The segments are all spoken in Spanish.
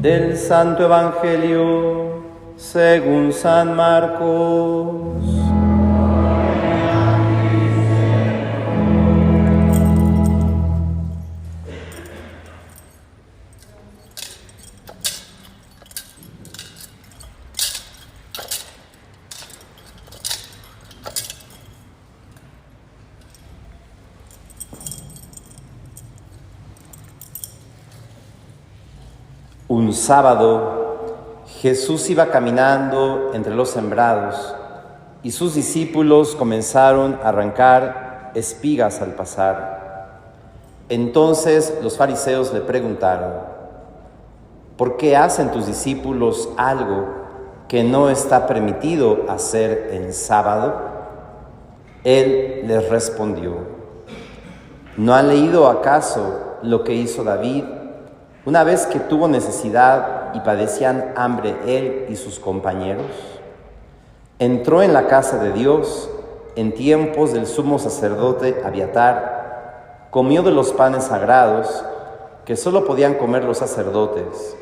Del Santo Evangelio según San Marcos. Un sábado, Jesús iba caminando entre los sembrados y sus discípulos comenzaron a arrancar espigas al pasar. Entonces los fariseos le preguntaron: ¿por qué hacen tus discípulos algo que no está permitido hacer en sábado? Él les respondió: ¿no han leído acaso lo que hizo David una vez que tuvo necesidad y padecían hambre él y sus compañeros? Entró en la casa de Dios en tiempos del sumo sacerdote Abiatar, comió de los panes sagrados que solo podían comer los sacerdotes,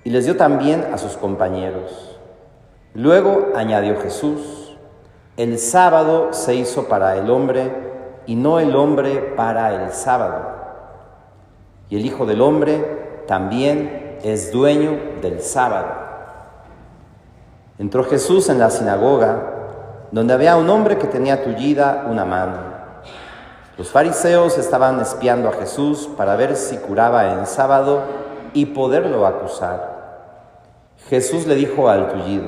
y les dio también a sus compañeros. Luego añadió Jesús: el sábado se hizo para el hombre y no el hombre para el sábado. Y el Hijo del Hombre también es dueño del sábado. Entró Jesús en la sinagoga, donde había un hombre que tenía tullida una mano. Los fariseos estaban espiando a Jesús para ver si curaba en sábado y poderlo acusar. Jesús le dijo al tullido: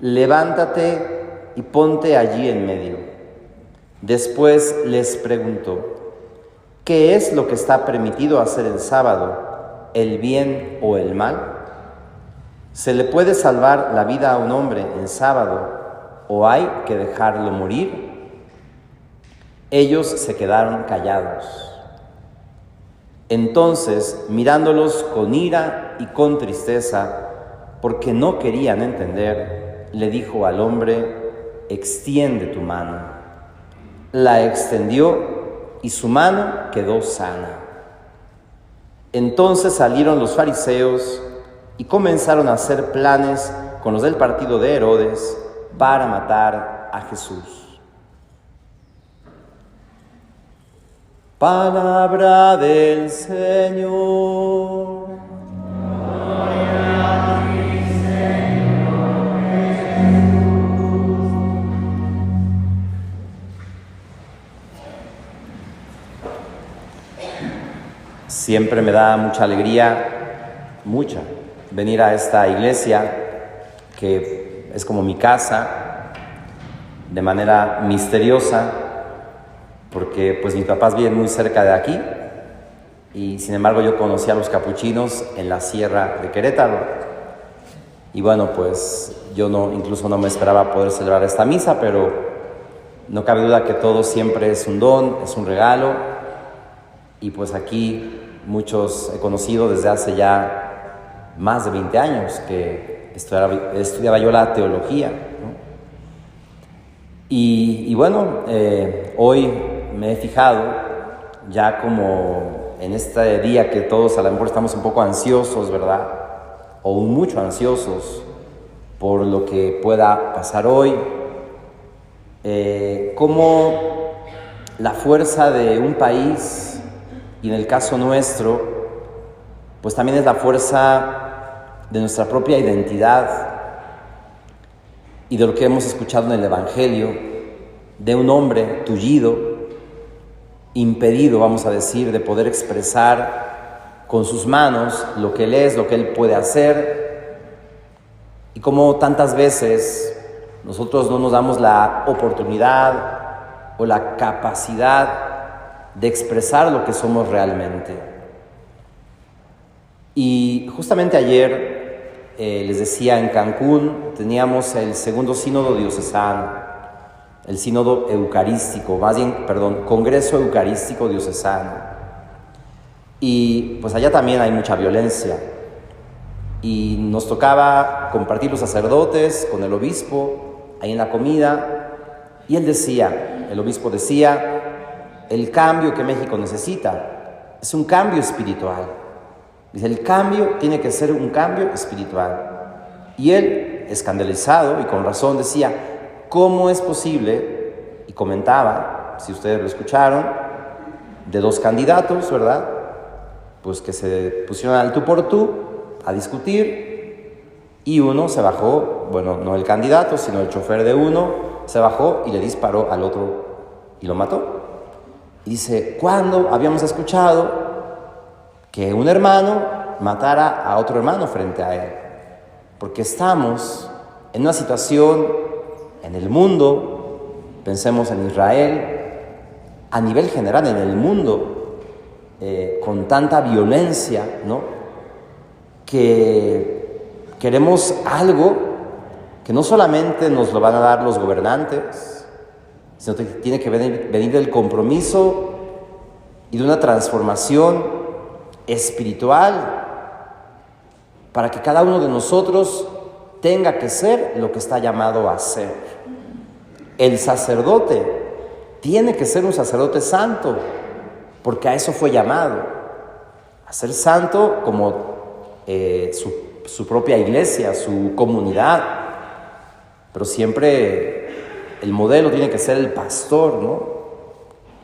levántate y ponte allí en medio. Después les preguntó: ¿qué es lo que está permitido hacer en sábado, el bien o el mal? ¿Se le puede salvar la vida a un hombre en sábado o hay que dejarlo morir? Ellos se quedaron callados. Entonces, mirándolos con ira y con tristeza, porque no querían entender, le dijo al hombre: extiende tu mano. La extendió y su mano quedó sana. Entonces salieron los fariseos y comenzaron a hacer planes con los del partido de Herodes para matar a Jesús. Palabra del Señor. Gloria a ti, Señor Jesús. Siempre me da mucha alegría, venir a esta iglesia, que es como mi casa, de manera misteriosa, porque pues mis papás viven muy cerca de aquí, y sin embargo yo conocí a los capuchinos en la sierra de Querétaro. Y bueno, pues yo incluso no me esperaba poder celebrar esta misa, pero no cabe duda que todo siempre es un don, es un regalo, y pues aquí muchos he conocido desde hace ya más de 20 años que estudiaba yo la teología, ¿no? Y bueno, hoy me he fijado, ya como en este día que todos a lo mejor estamos un poco ansiosos, ¿verdad? O mucho ansiosos por lo que pueda pasar hoy, cómo la fuerza de un país, y en el caso nuestro, pues también es la fuerza de nuestra propia identidad y de lo que hemos escuchado en el Evangelio, de un hombre tullido, impedido, vamos a decir, de poder expresar con sus manos lo que él es, lo que él puede hacer, y como tantas veces nosotros no nos damos la oportunidad o la capacidad de expresar lo que somos realmente. Y justamente ayer, les decía, en Cancún teníamos el segundo sínodo diocesano, el sínodo eucarístico, Congreso Eucarístico Diocesano. Y pues allá también hay mucha violencia. Y nos tocaba compartir los sacerdotes con el obispo ahí en la comida. Y el obispo decía: el cambio que México necesita es un cambio espiritual. Dice, el cambio tiene que ser un cambio espiritual. Y él, escandalizado y con razón, decía, ¿cómo es posible? Y comentaba, si ustedes lo escucharon, de dos candidatos, ¿verdad? Pues que se pusieron al tú por tú a discutir, y uno se bajó, bueno, no el candidato, sino el chofer de uno, se bajó y le disparó al otro y lo mató. Y dice, ¿cuándo habíamos escuchado que un hermano matara a otro hermano frente a él? Porque estamos en una situación en el mundo, pensemos en Israel, a nivel general en el mundo, con tanta violencia, ¿no? Que queremos algo que no solamente nos lo van a dar los gobernantes, sino que tiene que venir del compromiso y de una transformación espiritual para que cada uno de nosotros tenga que ser lo que está llamado a ser. El sacerdote tiene que ser un sacerdote santo, porque a eso fue llamado, a ser santo como su propia iglesia, su comunidad. Pero siempre el modelo tiene que ser el pastor, ¿no?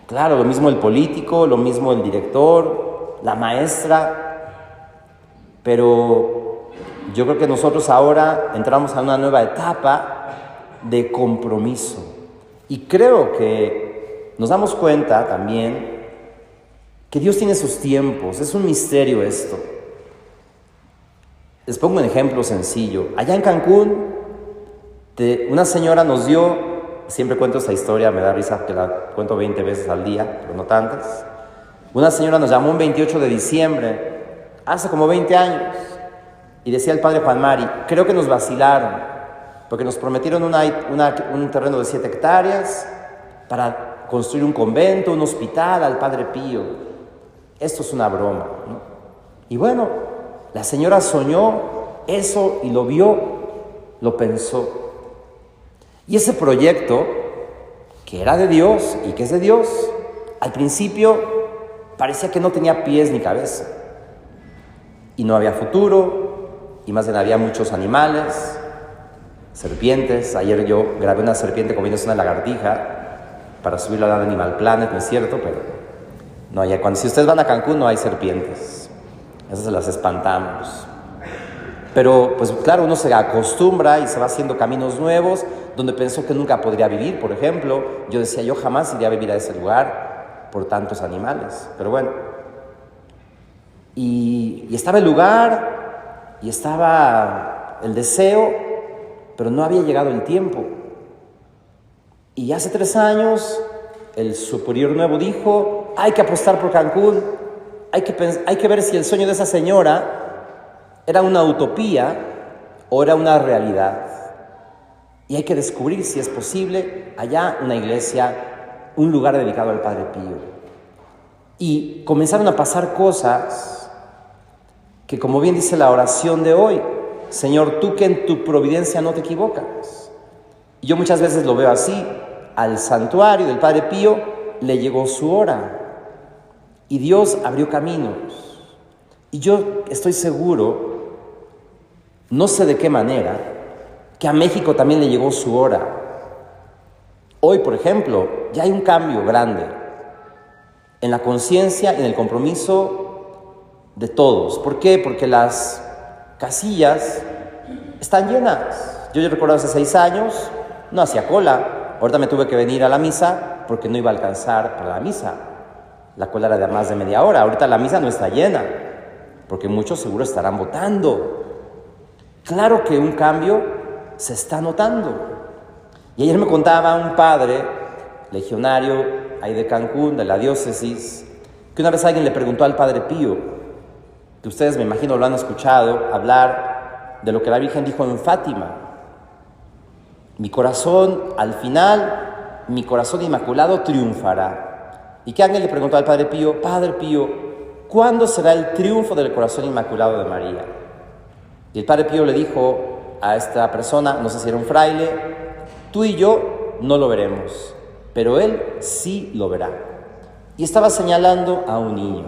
Claro, lo mismo el político, lo mismo el director, la maestra. Pero yo creo que nosotros ahora entramos a una nueva etapa de compromiso. Y creo que nos damos cuenta también que Dios tiene sus tiempos. Es un misterio esto. Les pongo un ejemplo sencillo. Allá en Cancún, una señora nos dio, siempre cuento esta historia, me da risa que la cuento 20 veces al día, pero no tantas. Una señora nos llamó un 28 de diciembre, hace como 20 años, y decía el padre Juan Mari, creo que nos vacilaron, porque nos prometieron un terreno de 7 hectáreas para construir un convento, un hospital al Padre Pío. Esto es una broma, ¿no? Y bueno, la señora soñó eso y lo vio, lo pensó. Y ese proyecto, que era de Dios y que es de Dios, al principio parecía que no tenía pies ni cabeza. Y no había futuro, y más bien había muchos animales, serpientes. Ayer yo grabé una serpiente comiéndose una lagartija para subirla a Animal Planet, no es cierto, pero no hay. Si ustedes van a Cancún no hay serpientes, esas se las espantamos. Pero pues claro, uno se acostumbra y se va haciendo caminos nuevos, donde pensó que nunca podría vivir. Por ejemplo, yo decía, yo jamás iría a vivir a ese lugar por tantos animales, pero bueno. Y estaba el lugar, y estaba el deseo, pero no había llegado el tiempo. Y hace 3 años, el superior nuevo dijo, hay que apostar por Cancún, hay que ver si el sueño de esa señora era una utopía o era una realidad. Y hay que descubrir si es posible allá una iglesia, un lugar dedicado al Padre Pío. Y comenzaron a pasar cosas que, como bien dice la oración de hoy, Señor, tú que en tu providencia no te equivocas. Y yo muchas veces lo veo así, al santuario del Padre Pío le llegó su hora y Dios abrió caminos. Y yo estoy seguro, no sé de qué manera, que a México también le llegó su hora. Hoy, por ejemplo, ya hay un cambio grande en la conciencia y en el compromiso de todos. ¿Por qué? Porque las casillas están llenas. Yo recuerdo hace 6 años, no hacía cola. Ahorita me tuve que venir a la misa porque no iba a alcanzar para la misa. La cola era de más de media hora. Ahorita la misa no está llena, porque muchos seguro estarán votando. Claro que un cambio se está notando. Y ayer me contaba un padre legionario ahí de Cancún, de la diócesis, que una vez alguien le preguntó al Padre Pío, que ustedes me imagino lo han escuchado hablar de lo que la Virgen dijo en Fátima. Mi corazón, al final, mi corazón inmaculado triunfará. ¿Y qué ángel le preguntó al Padre Pío? Padre Pío, ¿cuándo será el triunfo del corazón inmaculado de María? Y el Padre Pío le dijo a esta persona, no sé si era un fraile, tú y yo no lo veremos, pero él sí lo verá. y estaba señalando a un niño.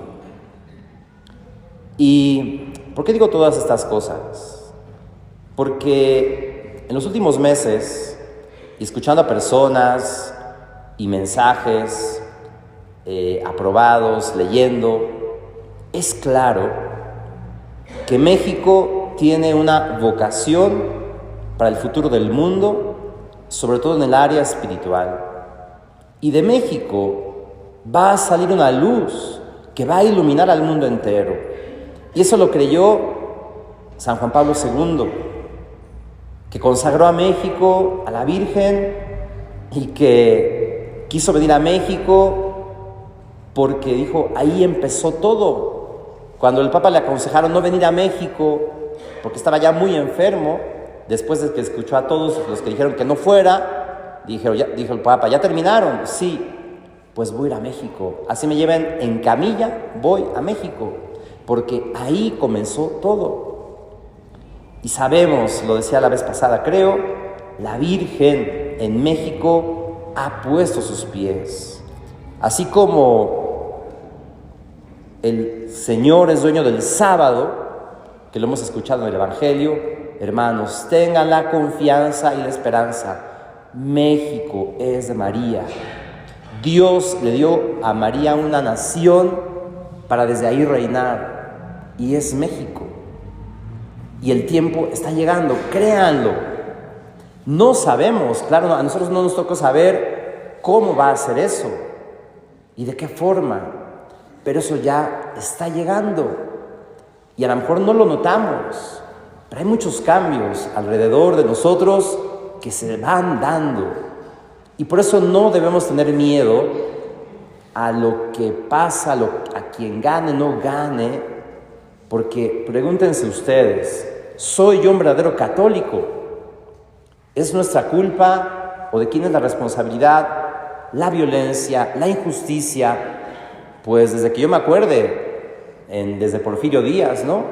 ¿Y por qué digo todas estas cosas? Porque en los últimos meses, escuchando a personas y mensajes aprobados, leyendo, es claro que México tiene una vocación para el futuro del mundo, sobre todo en el área espiritual. Y de México va a salir una luz que va a iluminar al mundo entero. Y eso lo creyó San Juan Pablo II, que consagró a México a la Virgen y que quiso venir a México porque dijo, ahí empezó todo. Cuando el Papa le aconsejaron no venir a México porque estaba ya muy enfermo, después de que escuchó a todos los que dijeron que no fuera, dijo el Papa, ¿ya terminaron? Sí, pues voy a ir a México. Así me lleven en camilla, voy a México, porque ahí comenzó todo. Y sabemos, lo decía la vez pasada, creo, la Virgen en México ha puesto sus pies. Así como el Señor es dueño del sábado, que lo hemos escuchado en el Evangelio, hermanos, tengan la confianza y la esperanza. México es de María. Dios le dio a María una nación para desde ahí reinar, y es México. Y el tiempo está llegando, créanlo. No sabemos, claro, a nosotros no nos tocó saber cómo va a ser eso y de qué forma, pero eso ya está llegando y a lo mejor no lo notamos, pero hay muchos cambios alrededor de nosotros que se van dando, y por eso no debemos tener miedo a lo que pasa, a quien gane, no gane, porque pregúntense ustedes, ¿soy yo un verdadero católico? ¿Es nuestra culpa o de quién es la responsabilidad? La violencia, la injusticia, pues desde que yo me acuerde, desde Porfirio Díaz, ¿no?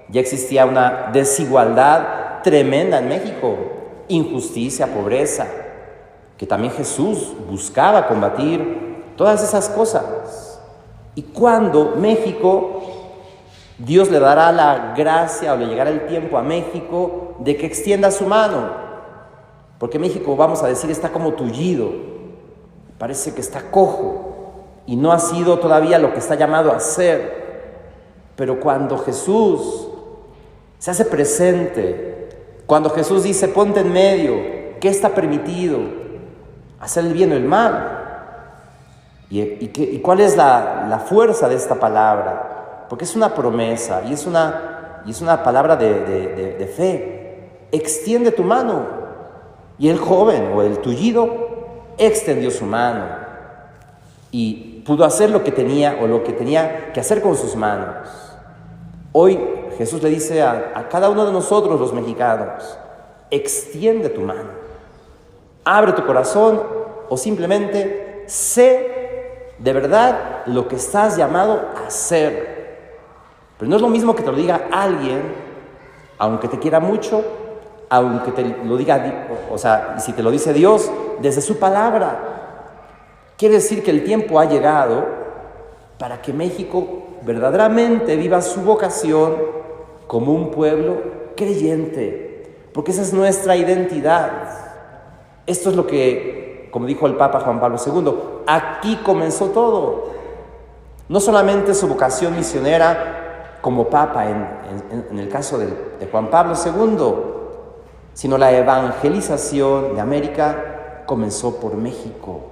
Ya existía una desigualdad tremenda en México, injusticia, pobreza, que también Jesús buscaba combatir todas esas cosas. Y cuando México, Dios le dará la gracia o le llegará el tiempo a México de que extienda su mano, porque México, vamos a decir, está como tullido, parece que está cojo y no ha sido todavía lo que está llamado a ser. Pero cuando Jesús se hace presente, cuando Jesús dice, ponte en medio, ¿qué está permitido? Hacer el bien o el mal. ¿Y cuál es la fuerza de esta palabra? Porque es una promesa y es una palabra de fe. Extiende tu mano. Y el joven o el tullido extendió su mano y pudo hacer lo que tenía que hacer con sus manos. Hoy Jesús le dice a cada uno de nosotros los mexicanos, extiende tu mano, abre tu corazón o simplemente sé de verdad lo que estás llamado a hacer. Pero no es lo mismo que te lo diga alguien, aunque te quiera mucho, aunque te lo diga, o sea, si te lo dice Dios desde su palabra. Quiere decir que el tiempo ha llegado para que México verdaderamente viva su vocación como un pueblo creyente, porque esa es nuestra identidad. Esto es lo que, como dijo el Papa Juan Pablo II, aquí comenzó todo. No solamente su vocación misionera como Papa en el caso de Juan Pablo II, sino la evangelización de América comenzó por México.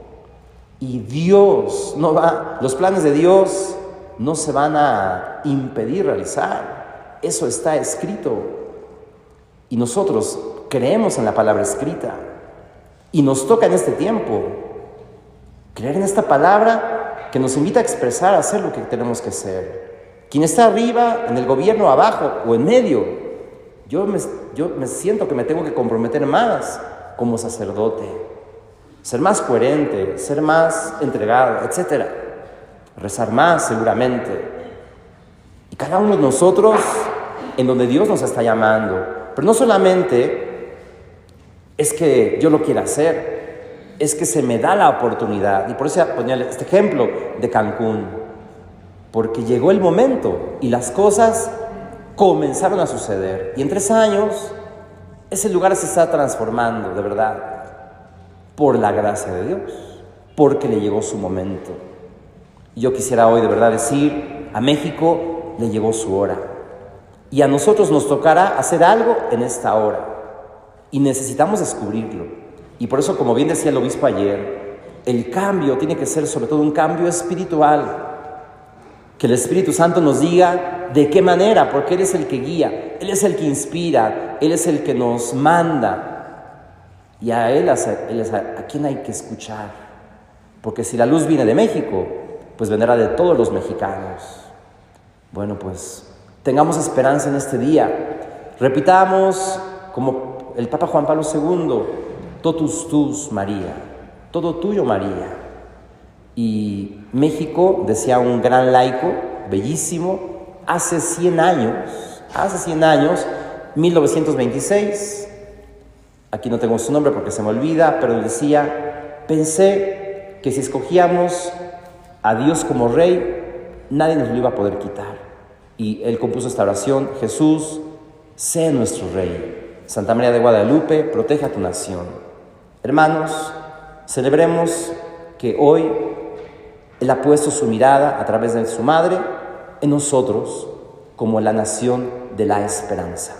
Y los planes de Dios no se van a impedir realizar. Eso está escrito. Y nosotros creemos en la palabra escrita. Y nos toca en este tiempo creer en esta palabra que nos invita a expresar, a hacer lo que tenemos que hacer. Quien está arriba, en el gobierno, abajo o en medio, yo me siento que me tengo que comprometer más como sacerdote, ser más coherente, ser más entregado, etc. Rezar más seguramente. Y cada uno de nosotros en donde Dios nos está llamando. Pero no solamente es que yo lo quiera hacer, es que se me da la oportunidad, y por eso ponía este ejemplo de Cancún, porque llegó el momento y las cosas comenzaron a suceder. Y en 3 años, ese lugar se está transformando, de verdad, por la gracia de Dios, porque le llegó su momento. Y yo quisiera hoy de verdad decir, a México le llegó su hora. Y a nosotros nos tocará hacer algo en esta hora. Y necesitamos descubrirlo. Y por eso, como bien decía el obispo ayer, el cambio tiene que ser sobre todo un cambio espiritual. Que el Espíritu Santo nos diga de qué manera, porque Él es el que guía, Él es el que inspira, Él es el que nos manda. Y a Él es a quien hay que escuchar. Porque si la luz viene de México, pues vendrá de todos los mexicanos. Bueno, pues tengamos esperanza en este día. Repitamos, como el Papa Juan Pablo II, totus tus, María, todo tuyo, María. Y México, decía un gran laico, bellísimo, hace 100 años, 1926, aquí no tengo su nombre porque se me olvida, pero él decía, pensé que si escogíamos a Dios como Rey, nadie nos lo iba a poder quitar. Y él compuso esta oración: Jesús, sé nuestro Rey. Santa María de Guadalupe, protege a tu nación. Hermanos, celebremos que hoy Él ha puesto su mirada a través de su madre en nosotros como la nación de la esperanza.